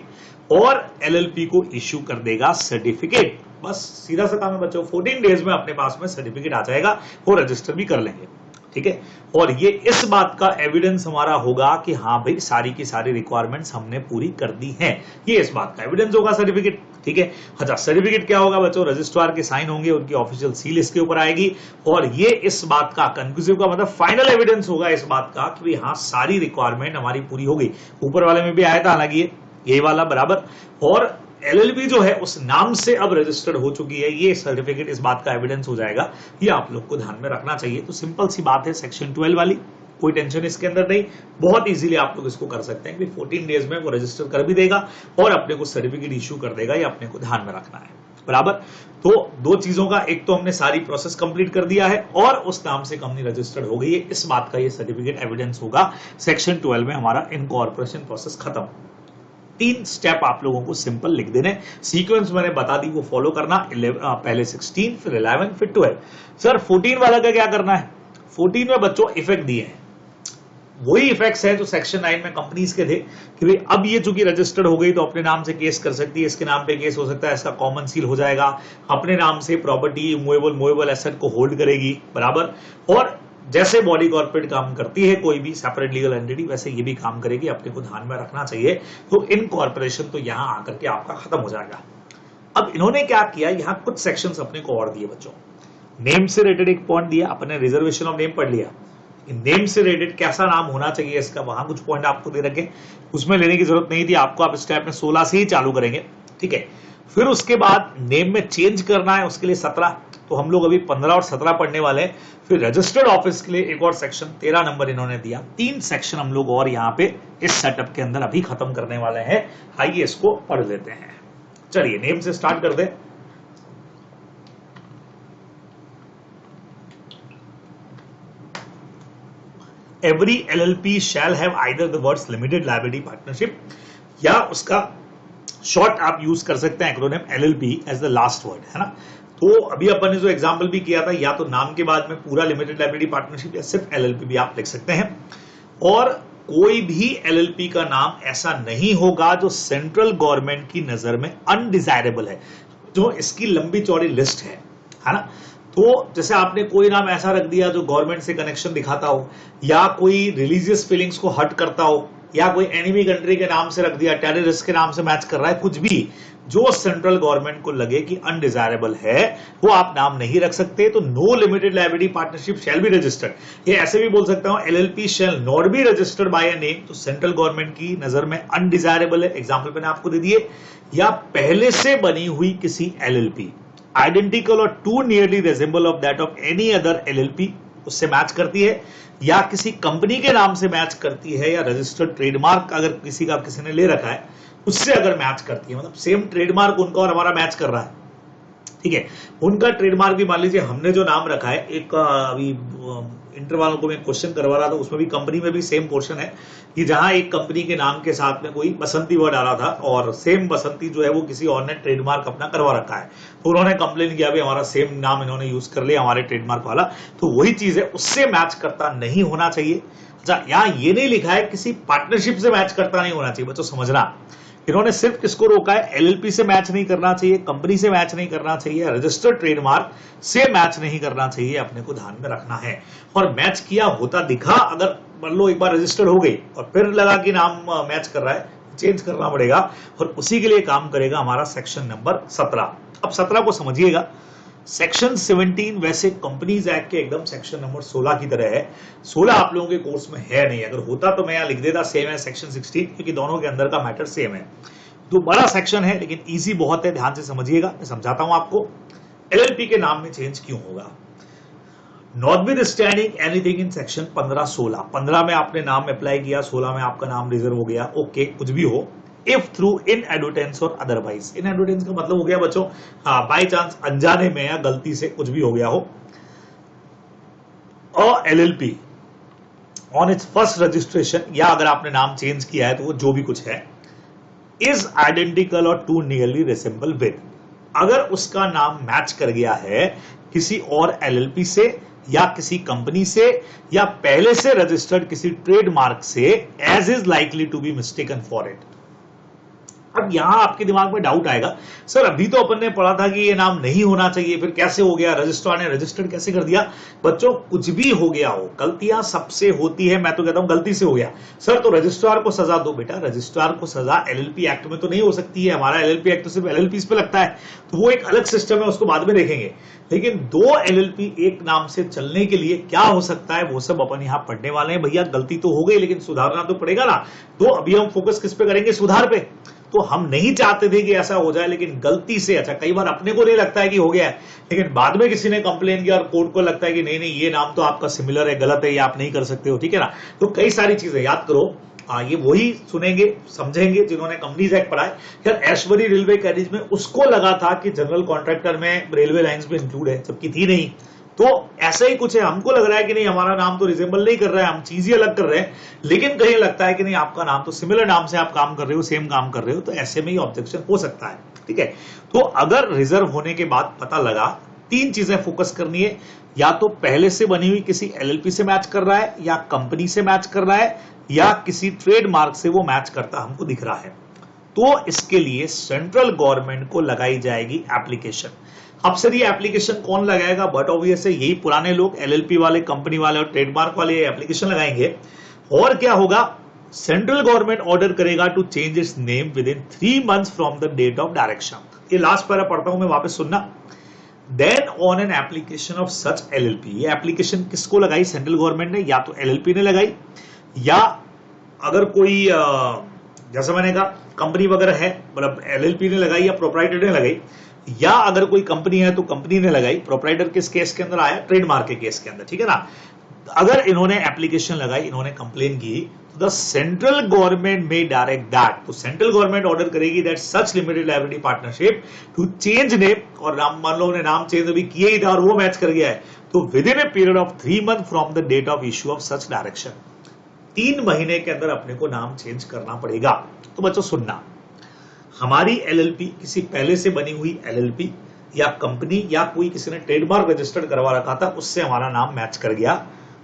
और LLP को इश्यू कर देगा सर्टिफिकेट। बस सीधा सा काम है बच्चों, 14 डेज में अपने पास में सर्टिफिकेट आ जाएगा, वो रजिस्टर भी कर लेंगे, ठीक है। और ये इस बात का एविडेंस हमारा होगा कि हाँ भाई सारी की सारी रिक्वायरमेंट्स हमने पूरी कर दी हैं, ये इस बात का एविडेंस होगा सर्टिफिकेट, ठीक है। अच्छा, सर्टिफिकेट क्या होगा बच्चों, रजिस्ट्रार के साइन होंगे, उनकी ऑफिशियल सील इसके ऊपर आएगी, और ये इस बात का कंक्लूसिव का मतलब फाइनल एविडेंस होगा इस बात का कि हाँ सारी रिक्वायरमेंट हमारी पूरी हो गई। ऊपर वाले में भी आया था हालांकि ये वाला बराबर, और LLP जो है उस नाम से अब रजिस्टर्ड हो चुकी है, ये सर्टिफिकेट इस बात का एविडेंस हो जाएगा। ये आप लोग को ध्यान में रखना चाहिए। तो सिंपल सी बात है, सेक्शन 12 वाली, कोई टेंशन इसके अंदर नहीं, बहुत इजीली आप लोग इसको कर सकते हैं कि 14 डेज में वो रजिस्टर कर भी देगा और अपने को सर्टिफिकेट इश्यू कर देगा, ये अपने को ध्यान में रखना है, बराबर। तो 2 चीजों का, एक तो हमने सारी प्रोसेस कंप्लीट कर दिया है और उस नाम से कंपनी रजिस्टर्ड हो गई है, इस बात का ये सर्टिफिकेट एविडेंस होगा। सेक्शन 12 में हमारा इनकॉर्पोरेशन प्रोसेस खत्म। 3 स्टेप आप लोगों को सिंपल लिख देने, सीक्वेंस मैंने बता दी वो फॉलो करना, पहले 16 फिर 11 फिर 12। सर 14 वाला का क्या करना है, 14 में बच्चों इफेक्ट दिए हैं, वही इफेक्ट्स है जो सेक्शन 9 में कंपनीज के थे कि भाई अब ये चूंकि रजिस्टर्ड हो गई तो अपने नाम से केस कर सकती है, इसके नाम पे केस हो सकता है, इसका कॉमन सील हो जाएगा, अपने नाम से प्रॉपर्टी मूवेबल एसेट को होल्ड करेगी, बराबर। और जैसे बॉडी कॉर्पोरेट काम करती है कोई भी सेपरेट लीगल एंटिटी, वैसे ये भी काम करेगी, अपने को ध्यान में रखना चाहिए। तो इनकॉर्पोरेशन तो यहां आकर के आपका खत्म हो जाएगा। अब इन्होंने क्या किया, यहां कुछ सेक्शंस अपने को और दिए बच्चों। नेम से रिलेटेड एक पॉइंट दिया, अपने रिजर्वेशन ऑफ नेम पढ़ लिया। नेम से रिलेटेड कैसा नाम होना चाहिए इसका, वहां कुछ पॉइंट आपको दे रखे, उसमें लेने की जरूरत नहीं थी आपको, आप इस टाइप में 16 से ही चालू करेंगे, ठीक है। फिर उसके बाद नेम में चेंज करना है, उसके लिए 17, तो हम लोग अभी 15 और 17 पढ़ने वाले हैं। फिर रजिस्टर्ड ऑफिस के लिए एक और सेक्शन 13 नंबर इन्होंने दिया। 3 सेक्शन हम लोग और यहाँ पे इस सेटअप के अंदर अभी खत्म करने वाले हैं। आइए इसको पढ़ लेते हैं। चलिए नेम से स्टार्ट कर दे। Every LLP shall have either the words limited liability partnership या उसका शॉर्ट आप यूज कर सकते हैं acronym LLP as the last word, है ना। तो अभी अपन ने जो एग्जांपल भी किया था, या तो नाम के बाद में पूरा लिमिटेड लाइबिलिटी पार्टनरशिप या सिर्फ LLP भी आप लिख सकते हैं। और कोई भी LLP का नाम ऐसा नहीं होगा जो सेंट्रल गवर्नमेंट की नजर में अनडिजायरेबल है, जो इसकी लंबी चौड़ी लिस्ट है ना। तो जैसे आपने कोई नाम ऐसा रख दिया जो गवर्नमेंट से कनेक्शन दिखाता हो, या कोई रिलीजियस फीलिंग्स को हर्ट करता हो, या कोई एनिमी कंट्री के नाम से रख दिया, टेररिस्ट के नाम से मैच कर रहा है, कुछ भी जो सेंट्रल गवर्नमेंट को लगे कि अनडिजायरेबल है, वो आप नाम नहीं रख सकते। तो no limited liability partnership shall be registered. ये ऐसे भी बोल सकता हूं, LLP shall not be registered by a name, तो सेंट्रल गवर्नमेंट की नजर में अनडिजायरेबल है। एग्जाम्पल मैंने आपको दे दिए। या पहले से बनी हुई किसी LLP आइडेंटिकल और too nearly resemble of that of any other LLP, उससे मैच करती है, या किसी कंपनी के नाम से मैच करती है, या रजिस्टर्ड ट्रेडमार्क अगर किसी ने ले रखा है उससे अगर मैच करती है, मतलब सेम ट्रेडमार्क उनका और हमारा मैच कर रहा है, ठीक है। उनका ट्रेडमार्क भी मान लीजिए हमने जो नाम रखा है, एक अभी इंटर वालों को मैं क्वेश्चन करवा रहा था, उसमें भी कंपनी में भी सेम पोर्शन है कि जहां एक कंपनी के नाम के साथ में कोई बसंती वर्ड आ रहा था और सेम बसंती जो है वो किसी और ने ट्रेडमार्क अपना करवा रखा है, तो उन्होंने कंप्लेन किया भी हमारा सेम नाम इन्होंने यूज कर लिया हमारे ट्रेडमार्क वाला। तो वही चीज है, उससे मैच करता नहीं होना चाहिए। अच्छा, यहाँ ये नहीं लिखा है किसी पार्टनरशिप से मैच करता नहीं होना चाहिए, बच्चों समझना। इन्होंने सिर्फ किसको रोका है, LLP से मैच नहीं करना चाहिए, कंपनी से मैच नहीं करना चाहिए, रजिस्टर्ड ट्रेडमार्क से मैच नहीं करना चाहिए, अपने को ध्यान में रखना है। और मैच किया होता दिखा, अगर मान लो एक बार रजिस्टर्ड हो गई और फिर लगा कि नाम मैच कर रहा है, चेंज करना पड़ेगा, और उसी के लिए काम करेगा हमारा सेक्शन नंबर 17। अब 17 को समझिएगा। सेक्शन 17 वैसे कंपनीज एक्ट के एकदम सेक्शन नंबर 16 की तरह है। 16 आप लोगों के कोर्स में है नहीं, अगर होता तो मैं यहां लिख देता सेम है सेक्शन 16, क्योंकि दोनों के अंदर का मैटर सेम है। तो बड़ा सेक्शन है लेकिन इजी बहुत है, ध्यान से समझिएगा, मैं समझाता हूं आपको। LLP के नाम में चेंज क्यों होगा। नॉटविथस्टैंडिंग एनीथिंग इन सेक्शन 15-16, 15 में आपने नाम अप्लाई किया, 16 में आपका नाम रिजर्व हो गया, ओके, कुछ भी हो। इफ थ्रू इनएडवर्टेंस और अदरवाइज, इनएडवर्टेंस का मतलब हो गया बच्चों, हाँ, बाई चांस अनजाने में या गलती से कुछ भी हो गया हो। और LLP on it's first registration, या अगर आपने नाम चेंज किया है तो वो जो भी कुछ है, इज आइडेंटिकल और टू नियरली रिसेंबल विद, अगर उसका नाम मैच कर गया है किसी और LLP से या किसी कंपनी से या पहले से रजिस्टर्ड किसी ट्रेडमार्क से, as is likely to be mistaken for it. अब यहां आपके दिमाग में डाउट आएगा, सर अभी तो अपन ने पढ़ा था कि ये नाम नहीं होना चाहिए, फिर कैसे हो गया, रजिस्ट्रार ने रजिस्टर्ड कैसे कर दिया। बच्चों कुछ भी हो गया हो, गलतियां सबसे होती है, मैं तो कहता हूं गलती से हो गया सर तो रजिस्ट्रार को सजा दो। बेटा रजिस्ट्रार को सजा LLP एक्ट में तो नहीं हो सकती है, हमारा LLP एक्ट तो सिर्फ LLPs पे लगता है, तो वो एक अलग सिस्टम है, उसको बाद में देखेंगे। लेकिन 2 LLP एक नाम से चलने के लिए क्या हो सकता है, वो सब अपन यहां पढ़ने वाले हैं। भैया गलती तो हो गई लेकिन सुधारना तो पड़ेगा ना, तो अभी हम फोकस किस पे करेंगे, सुधार पे। तो हम नहीं चाहते थे कि ऐसा हो जाए, लेकिन गलती से, अच्छा कई बार अपने को नहीं लगता है कि हो गया है, लेकिन बाद में किसी ने कंप्लेन किया और कोर्ट को लगता है कि नहीं ये नाम तो आपका सिमिलर है, गलत है, ये आप नहीं कर सकते हो, ठीक है ना। तो कई सारी चीजें याद करो, ये वही सुनेंगे समझेंगे जिन्होंने कंपनीज एक्ट पढ़ा है। यार ऐश्वर्य रेलवे कैरिज में उसको लगा था कि जनरल कॉन्ट्रैक्टर में रेलवे लाइंस में इंक्लूड है, जबकि थी नहीं। तो ऐसा ही कुछ है, हमको लग रहा है कि नहीं हमारा नाम तो रिजेंबल नहीं कर रहा है, हम चीज ही अलग कर रहे हैं, लेकिन कहीं लगता है कि नहीं आपका नाम तो सिमिलर नाम से आप काम कर रहे हो, सेम काम कर रहे हो, तो ऐसे में ही ऑब्जेक्शन हो सकता है, ठीक है। तो अगर रिजर्व होने के बाद पता लगा तीन चीजें फोकस करनी है, या तो पहले से बनी हुई किसी एलएलपी से मैच कर रहा है, या कंपनी से मैच कर रहा है, या किसी ट्रेडमार्क से वो मैच करता हमको दिख रहा है। तो इसके लिए सेंट्रल गवर्नमेंट को लगाई जाएगी एप्लीकेशन। अब सर ये एप्लीकेशन कौन लगाएगा? बट ऑब्वियस है यही पुराने लोग, एलएलपी वाले, कंपनी वाले और ट्रेडमार्क वाले एप्लीकेशन लगाएंगे। और क्या होगा? सेंट्रल गवर्नमेंट ऑर्डर करेगा to change its name within 3 months from the date of direction. ये लास्ट पैरा पढ़ता हूं मैं, वापस सुनना। Then on an application of such LLP, ये एप्लीकेशन किसको लगाई? सेंट्रल गवर्नमेंट ने, या तो एलएलपी ने लगाई, या अगर कोई जैसा मैंने कहा कंपनी वगैरह है, मतलब एलएलपी ने लगाई या प्रोप्राइटर ने लगाई, या अगर कोई कंपनी है तो कंपनी ने लगाई। प्रोप्राइटर किस केस के अंदर आया? ट्रेडमार्क के केस के अंदर, ठीक है ना। अगर इन्होंने एप्लीकेशन लगाई, इन्होंने कंप्लेन की, तो द सेंट्रल गवर्नमेंट में डायरेक्ट दैट, तो सेंट्रल गवर्नमेंट ऑर्डर करेगी that such limited liability partnership to change name, और मान लो नाम चेंज अभी किए ही था और वो मैच कर गया है, तो within a period of 3 months from the date of issue of such direction, 3 महीने के अंदर अपने को नाम चेंज करना पड़ेगा। तो बच्चों सुनना, हमारी एलएलपी किसी पहले से बनी हुई एलएलपी या कंपनी या कोई किसी ने ट्रेडमार्क रजिस्टर्ड करवा रखा था, उससे हमारा नाम मैच कर गया,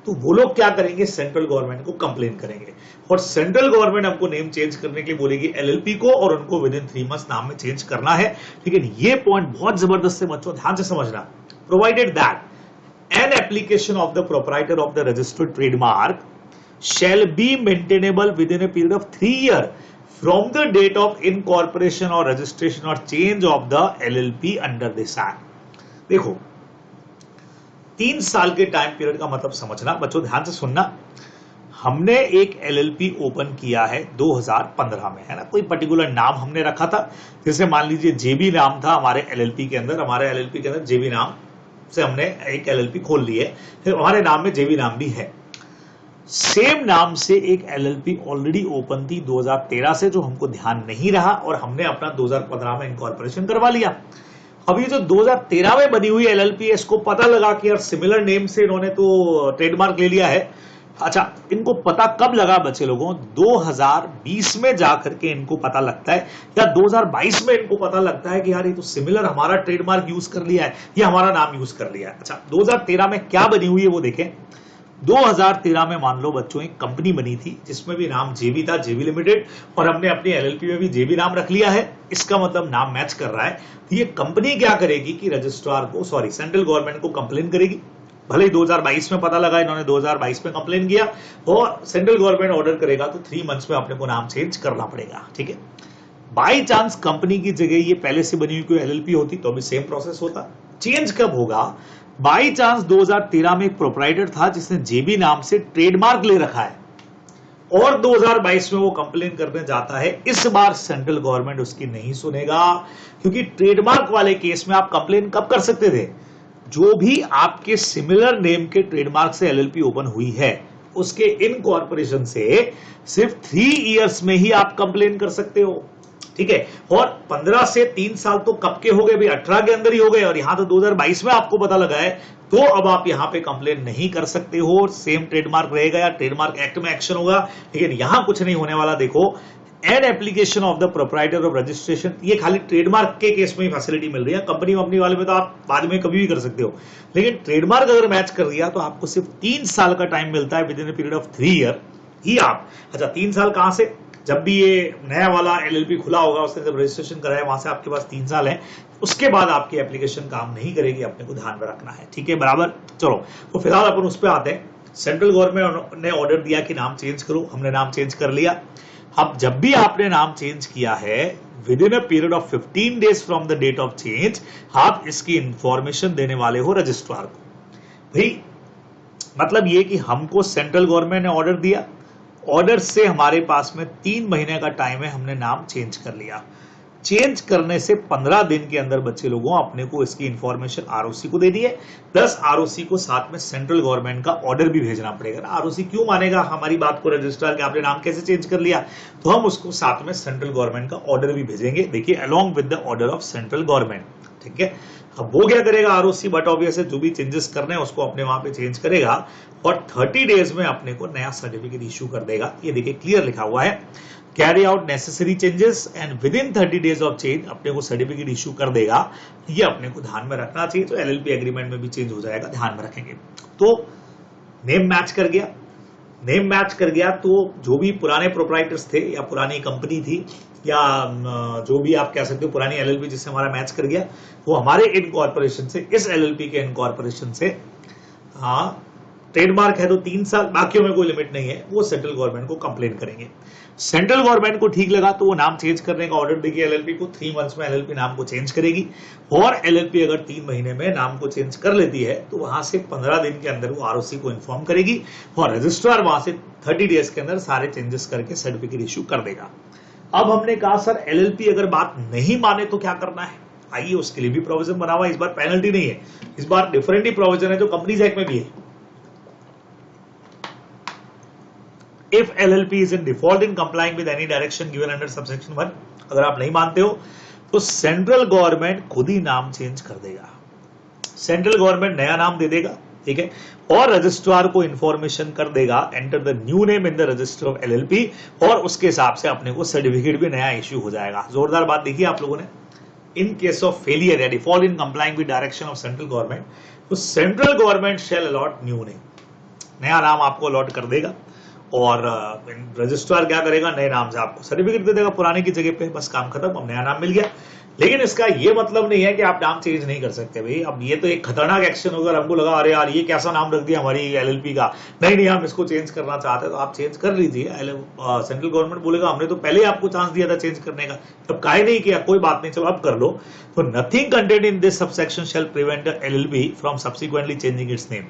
तो वो लोग क्या करेंगे? सेंट्रल गवर्नमेंट को कंप्लेन करेंगे, और सेंट्रल गवर्नमेंट हमको नेम चेंज करने के लिए बोलेगी एलएलपी को, और उनको विद इन 3 months नाम में चेंज करना है। ठीक है, ये पॉइंट बहुत जबरदस्त है बच्चों, ध्यान से समझना। Provided that N application of the proprietor of the registered trademark shall be maintainable within a period of 3 years from the date of incorporation or registration or change of the LLP under this act। देखो 3 साल के time period का मतलब समझना बच्चों, ध्यान से सुनना। हमने एक एलएलपी ओपन किया है 2015 में, है ना, कोई पर्टिकुलर नाम हमने रखा था, जैसे मान लीजिए जेबी नाम था हमारे एलएलपी के अंदर, हमारे एलएलपी के अंदर जेबी नाम से हमने एक एलएलपी खोल ली है, फिर हमारे नाम में जेबी नाम भी है। सेम नाम से एक एलएलपी ऑलरेडी ओपन थी 2013 से, जो हमको ध्यान नहीं रहा, और हमने अपना 2015 में इनकॉर्पोरेशन करवा लिया। अब ये जो 2013 में बनी हुई एलएलपी है, इसको पता लगा कि यार सिमिलर नेम से इन्होंने तो ट्रेडमार्क ले लिया है। अच्छा, इनको पता कब लगा बच्चे लोगों? 2020 में जाकर के इनको पता लगता है, या 2022 में इनको पता लगता है कि यार ये तो सिमिलर हमारा ट्रेडमार्क यूज कर लिया है, या हमारा नाम यूज कर लिया है। अच्छा, 2013 में क्या बनी हुई है वो देखें। 2013 में मान लो बच्चों एक कंपनी बनी थी जिसमें भी नाम जेबी था, जेबी लिमिटेड, और हमने अपनी एलएलपी में भी जेबी नाम रख लिया है। इसका मतलब नाम मैच कर रहा है। तो ये कंपनी क्या करेगी कि रजिस्ट्रार को, सेंट्रल गवर्नमेंट को कंप्लेन करेगी। भले ही 2022 में पता लगा, इन्होंने 2022 में कंप्लेन किया, और सेंट्रल गवर्नमेंट ऑर्डर करेगा तो 3 months में अपने को नाम चेंज करना पड़ेगा। ठीक है, बाई चांस कंपनी की जगह ये पहले से बनी हुई कोई एलएलपी होती तो भी सेम प्रोसेस होता। चेंज कब होगा? बाई चांस 2013 में एक प्रोप्राइटर था जिसने जेबी नाम से ट्रेडमार्क ले रखा है, और 2022 में वो कंप्लेन करने जाता है। इस बार सेंट्रल गवर्नमेंट उसकी नहीं सुनेगा, क्योंकि ट्रेडमार्क वाले केस में आप कंप्लेन कब कर सकते थे? जो भी आपके सिमिलर नेम के ट्रेडमार्क से एलएलपी ओपन हुई है, उसके इनकॉर्पोरेशन से सिर्फ 3 years में ही आप कंप्लेन कर सकते हो। ठीक है, और 15 से 3 साल तो कब के हो गए भाई? 18 के अंदर ही हो गए, और यहां तो 2022 में आपको पता लगा है, तो अब आप यहां पे कंप्लेन नहीं कर सकते हो। सेम ट्रेडमार्क रहेगा, या ट्रेडमार्क एक्ट में एक्शन होगा। लेकिन यहां कुछ नहीं होने वाला। देखो, N application of the proprietor of registration, ये खाली ट्रेडमार्क के केस में ही फैसिलिटी मिल रही है। कंपनी वंपनी वाले में तो आप बाद में कभी भी कर सकते हो, लेकिन ट्रेडमार्क अगर मैच कर दिया तो आपको सिर्फ 3 साल का टाइम मिलता है, within a period of 3 years ही आप। अच्छा, 3 साल कहां से? जब भी ये नया वाला एलएलपी खुला होगा, उसने जब रजिस्ट्रेशन कराया, वहां से आपके पास 3 साल है। उसके बाद आपकी एप्लीकेशन काम नहीं करेगी, अपने को ध्यान में रखना है। ठीक है, बराबर। चलो, तो फिलहाल अपन उस पर आते हैं। सेंट्रल गवर्नमेंट ने ऑर्डर दिया कि नाम चेंज करो, हमने नाम चेंज कर लिया। अब जब भी आपने नाम चेंज किया है, within a period of 15 days from the date of change, आप इसकी इंफॉर्मेशन देने वाले हो रजिस्ट्रार को। भाई मतलब ये कि हमको सेंट्रल गवर्नमेंट ने ऑर्डर दिया, ऑर्डर से हमारे पास में 3 महीने का टाइम है, हमने नाम चेंज कर लिया। चेंज करने से 15 दिन के अंदर बच्चे लोगों अपने को इसकी इंफॉर्मेशन आरओसी को दे दी है, प्लस आरओसी को साथ में सेंट्रल गवर्नमेंट का ऑर्डर भी भेजना पड़ेगा। आरओसी क्यों मानेगा हमारी बात को रजिस्ट्रार के आपने नाम कैसे चेंज कर लिया, तो हम उसको साथ में सेंट्रल गवर्नमेंट का ऑर्डर भी भेजेंगे। देखिए, along with the order of central government. ठीक है, अब वो क्या करेगा आरओसी, बट ऑब्वियस है जो भी चेंजेस करने हैं उसको अपने वहां पे चेंज करेगा, और 30 days में अपने को नया सर्टिफिकेट इश्यू कर देगा। ये देखिए क्लियर लिखा हुआ है। Carry out necessary changes and with in 30 days of change अपने को सर्टिफिकेट इश्यू कर देगा। ये अपने को ध्यान में रखना चाहिए। तो एलएलपी एग्रीमेंट में भी चेंज हो जाएगा, ध्यान में रखेंगे। तो नेम मैच कर गया, नेम मैच कर गया तो जो भी पुराने प्रोप्राइटर्स थे या पुरानी कंपनी थी या जो भी आप कह सकते हो पुरानी एलएलपी जिससे हमारा मैच कर गया, वो हमारे इनकॉर्पोरेशन से, इस एलएलपी के इनकॉर्पोरेशन से, हाँ ट्रेडमार्क है तो 3 साल, बाकियों में कोई लिमिट नहीं है, वो सेंट्रल गवर्नमेंट को कंप्लेन करेंगे। सेंट्रल गवर्नमेंट को ठीक लगा तो वो नाम चेंज करने का ऑर्डर देगी एलएलपी को। 3 मंथ्स में एलएलपी नाम को चेंज करेगी और एलएलपी अगर 3 महीने में नाम को चेंज कर लेती है तो वहां से 15 दिन के अंदर वो आरओसी को इन्फॉर्म करेगी और रजिस्ट्रार वहां से 30 डेज के अंदर सारे चेंजेस करके सर्टिफिकेट इश्यू कर देगा। अब हमने कहा सर एलएलपी अगर बात नहीं माने तो क्या करना है? आइए उसके लिए भी प्रोविजन बना हुआ है। इस बार पेनल्टी नहीं है, इस बार डिफरेंट ही प्रोविजन है जो कंपनीज एक्ट में भी है। If LLP is in default in complying with any direction given under subsection 1, अगर आप नहीं मानते हो तो सेंट्रल गवर्नमेंट खुद ही नाम चेंज कर देगा। सेंट्रल गवर्नमेंट नया नाम दे देगा, ठीक है, और रजिस्ट्रार को इंफॉर्मेशन कर देगा, enter the new name in the register of LLP, और उसके हिसाब से अपने को सर्टिफिकेट भी नया इश्यू हो जाएगा। जोरदार बात देखिए आप लोगों ने। इन केस ऑफ फेलियर या default in complying with direction of central government, तो central government shall allot new name, नया नाम आपको अलॉट कर देगा और रजिस्ट्रार क्या करेगा, नए नाम से आपको सर्टिफिकेट दे देगा पुराने की जगह पे, बस काम खत्म, अब नया नाम मिल गया। लेकिन इसका ये मतलब नहीं है कि आप नाम चेंज नहीं कर सकते भाई। अब ये तो एक खतरनाक एक्शन होगा, हमको लगा अरे यार ये कैसा नाम रख दिया हमारी एलएलपी का, नहीं हम इसको चेंज करना चाहते हैं तो आप चेंज कर लीजिए। सेंट्रल गवर्नमेंट बोलेगा हमने तो पहले ही आपको चांस दिया था चेंज करने का, तब काहे नहीं किया, कोई बात नहीं, चलो अब कर लो। तो nothing contained in this subsection shall prevent LLP from subsequently changing its name.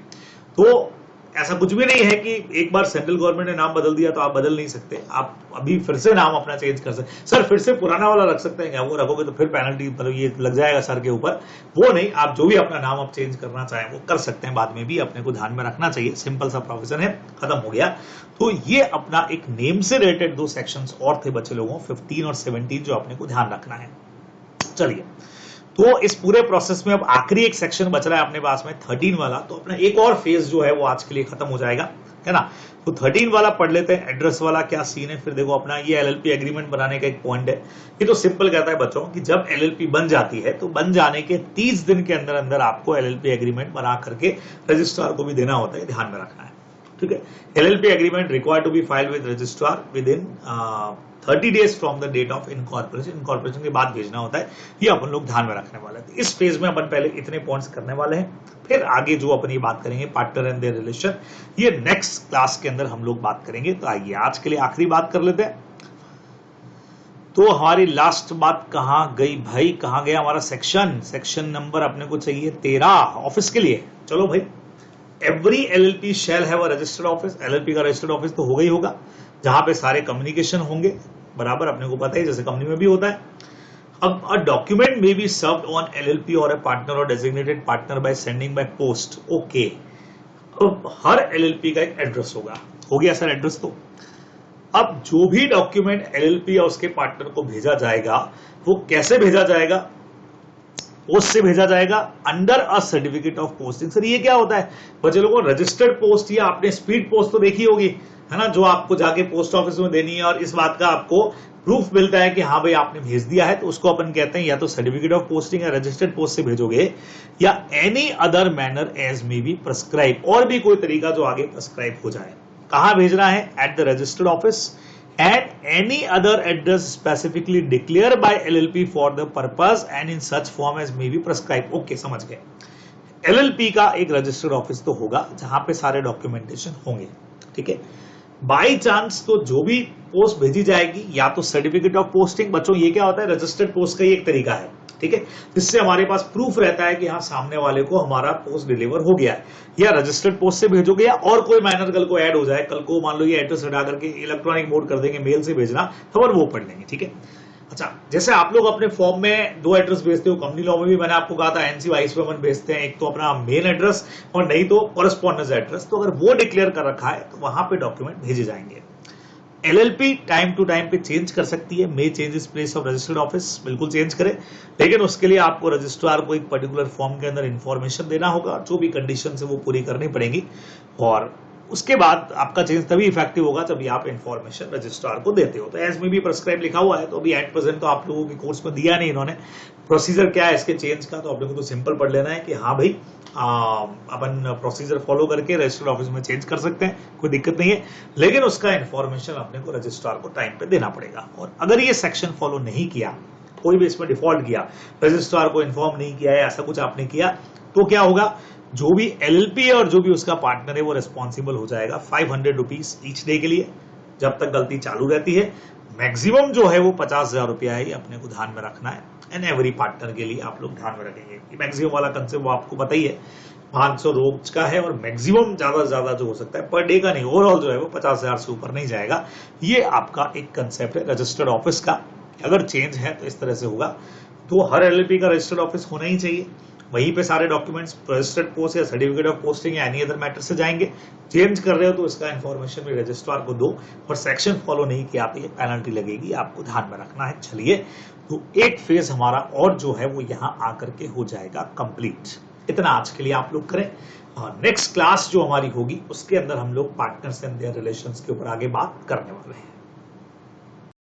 तो ऐसा कुछ भी नहीं है कि एक बार सेंट्रल गवर्नमेंट ने नाम बदल दिया तो आप बदल नहीं सकते, आप अभी फिर से नाम अपना चेंज कर सकते। सर फिर से पुराना वाला रख सकते हैं क्या? वो रखोगे तो फिर पेनल्टी मतलब ये लग जाएगा सर के ऊपर, वो नहीं, आप जो भी अपना नाम आप चेंज करना चाहें वो कर सकते हैं, बाद में भी अपने को ध्यान में रखना चाहिए। सिंपल सा प्रोविजन है, खत्म हो गया। तो ये अपना एक नेम से रिलेटेड 2 सेक्शंस और थे बच्चे लोगों, 15 और 17, जो अपने को ध्यान रखना है। चलिए, तो इस पूरे प्रोसेस में अब आखिरी एक सेक्शन बच रहा है अपने पास में 13 वाला, तो अपना एक और फेज जो है वो आज के लिए खत्म हो जाएगा, है ना। तो 13 वाला पढ़ लेते हैं, एड्रेस वाला क्या सीन है। फिर देखो अपना ये एलएलपी एग्रीमेंट बनाने का एक पॉइंट है, ये तो सिंपल कहता है बच्चों कि जब एलएलपी बन जाती है तो बन जाने के 30 दिन के अंदर अंदर आपको एलएलपी एग्रीमेंट बना करके रजिस्ट्रार को भी देना होता है, ध्यान में रखना है, ठीक है। LLP agreement required to be filed with registrar within 30 days from the date of incorporation. Incorporation के बाद भेजना होता है, ये अपन लोग ध्यान में रखने वाले थे। इस फेज में अपन पहले इतने पॉइंट्स करने वाले हैं, फिर आगे जो अपन ये बात करेंगे पार्टनर एंड देयर रिलेशन, ये नेक्स्ट क्लास के अंदर हम लोग बात करेंगे। तो आइए आज के लिए आखिरी बात कर लेते हैं। तो हमारी लास्ट बात कहां गई भाई, कहां गया हमारा सेक्शन नंबर अपने को चाहिए 13 ऑफिस के लिए। चलो भाई, every LLP shall have a registered office. LLP का रजिस्टर्ड ऑफिस तो होगा ही होगा, जहां पे सारे कम्युनिकेशन होंगे, बराबर अपने को पता है जैसे कंपनी में भी होता है। अब अ डॉक्यूमेंट में बी सर्व्ड ऑन एलएलपी और अ पार्टनर और designated partner by sending by post. Okay, अब हर एलएलपी का एक एड्रेस होगा, हो गया सर एड्रेस। तो अब जो भी डॉक्यूमेंट एलएलपी या उसके पार्टनर को भेजा जाएगा वो कैसे भेजा जाएगा? पोस्ट से भेजा जाएगा under a certificate of posting. Sir ये क्या होता है बच्चे लोगों? रजिस्टर्ड पोस्ट या आपने स्पीड पोस्ट तो देखी होगी, है ना, जो आपको जाके पोस्ट ऑफिस में देनी है और इस बात का आपको प्रूफ मिलता है कि हाँ भाई आपने भेज दिया है, तो उसको अपन कहते हैं या तो सर्टिफिकेट ऑफ पोस्टिंग या रजिस्टर्ड पोस्ट से भेजोगे, या any other manner as may be prescribe, और भी कोई तरीका जो आगे प्रेस्क्राइब हो जाए। कहां भेजना है? At the registered office at any other address specifically declare by LLP for the purpose and in such form as may be prescribe. Okay, समझ गए। एलएलपी का एक रजिस्टर्ड ऑफिस तो होगा जहां पे सारे डॉक्यूमेंटेशन होंगे, ठीक है। बाई चांस तो जो भी पोस्ट भेजी जाएगी या तो सर्टिफिकेट ऑफ पोस्टिंग, बच्चों ये क्या होता है? रजिस्टर्ड पोस्ट का ही एक तरीका है, ठीक है, जिससे हमारे पास प्रूफ रहता है कि हाँ सामने वाले को हमारा पोस्ट डिलीवर हो गया है। या रजिस्टर्ड पोस्ट से भेजोगे या और कोई माइनर कल को ऐड हो जाए, कल को मान लो ये एड्रेस हटा करके इलेक्ट्रॉनिक मोड कर देंगे, मेल से भेजना, खबर वो पढ़ लेंगे, ठीक है। अच्छा, जैसे आप लोग अपने फॉर्म में 2 एड्रेस भेजते हो, कंपनी लॉ में भी मैंने आपको कहा था एनसी वाइस पे अपन भेजते हैं, एक तो अपना मेन एड्रेस और नहीं तो कॉरेस्पॉन्डेंस एड्रेस। तो अगर वो डिक्लेयर कर रखा है तो वहां पे डॉक्यूमेंट भेजे जाएंगे। एलएलपी टाइम टू टाइम पे चेंज कर सकती है, मे चेंज इस प्लेस ऑफ रजिस्टर्ड ऑफिस, बिल्कुल चेंज करे, लेकिन उसके लिए आपको रजिस्ट्रार को एक पर्टिकुलर फॉर्म के अंदर इंफॉर्मेशन देना होगा, जो भी कंडीशन है वो पूरी करनी पड़ेगी, और उसके बाद आपका चेंज तभी इफेक्टिव होगा जब आप इंफॉर्मेशन रजिस्ट्रार को देते हो। तो एज में भी प्रेस्क्राइब लिखा हुआ है, तो अभी एट प्रेजेंट तो आप लोगों के कोर्स में दिया नहीं इन्होंने। प्रोसीजर क्या है इसके चेंज का, तो आप लोगों को तो सिंपल पढ़ लेना है कि हाँ भाई अपन प्रोसीजर फॉलो करके रजिस्टर्ड ऑफिस में चेंज कर सकते हैं, कोई दिक्कत नहीं है, लेकिन उसका इन्फॉर्मेशन अपने को रजिस्ट्रार को टाइम पे देना पड़ेगा। और अगर ये सेक्शन फॉलो नहीं किया, कोई भी इसमें डिफॉल्ट किया, रजिस्ट्रार को इन्फॉर्म नहीं किया है, ऐसा कुछ आपने किया, तो क्या होगा, जो भी एलएलपी है और जो भी उसका पार्टनर है वो रिस्पॉन्सिबल हो जाएगा 500 रुपीज ईच डे के लिए, जब तक गलती चालू रहती है। मैक्सिमम जो है वो 50,000 रुपया है, अपने को ध्यान में रखना है। एंड एवरी पार्टनर के लिए आप लोग ध्यान में रखेंगे। मैक्सिमम वाला कंसेप्ट वो आपको पता ही है, 500 रोज का है, और मैक्सिमम ज्यादा से ज्यादा जो हो सकता है पर डे का नहीं, ओवरऑल जो है वो 50,000 से ऊपर नहीं जाएगा। ये आपका एक कंसेप्ट है रजिस्टर्ड ऑफिस का। अगर चेंज है तो इस तरह से होगा। तो हर एलएलपी का रजिस्टर्ड ऑफिस होना ही चाहिए, वहीं पे सारे डॉक्यूमेंट्स रजिस्टर्ड पोस्ट या सर्टिफिकेट ऑफ पोस्टिंग या एनी अदर मैटर से जाएंगे। चेंज कर रहे हो तो इसका इन्फॉर्मेशन भी रजिस्ट्रार को दो, और सेक्शन फॉलो नहीं किया तो ये पेनल्टी लगेगी, आपको ध्यान में रखना है। चलिए, तो एक फेज हमारा और जो है वो यहाँ आकर के हो जाएगा कंप्लीट। इतना आज के लिए आप लोग करें। नेक्स्ट क्लास जो हमारी होगी उसके अंदर हम लोग पार्टनर्स एंड देयर रिलेशंस के ऊपर आगे बात करने वाले हैं।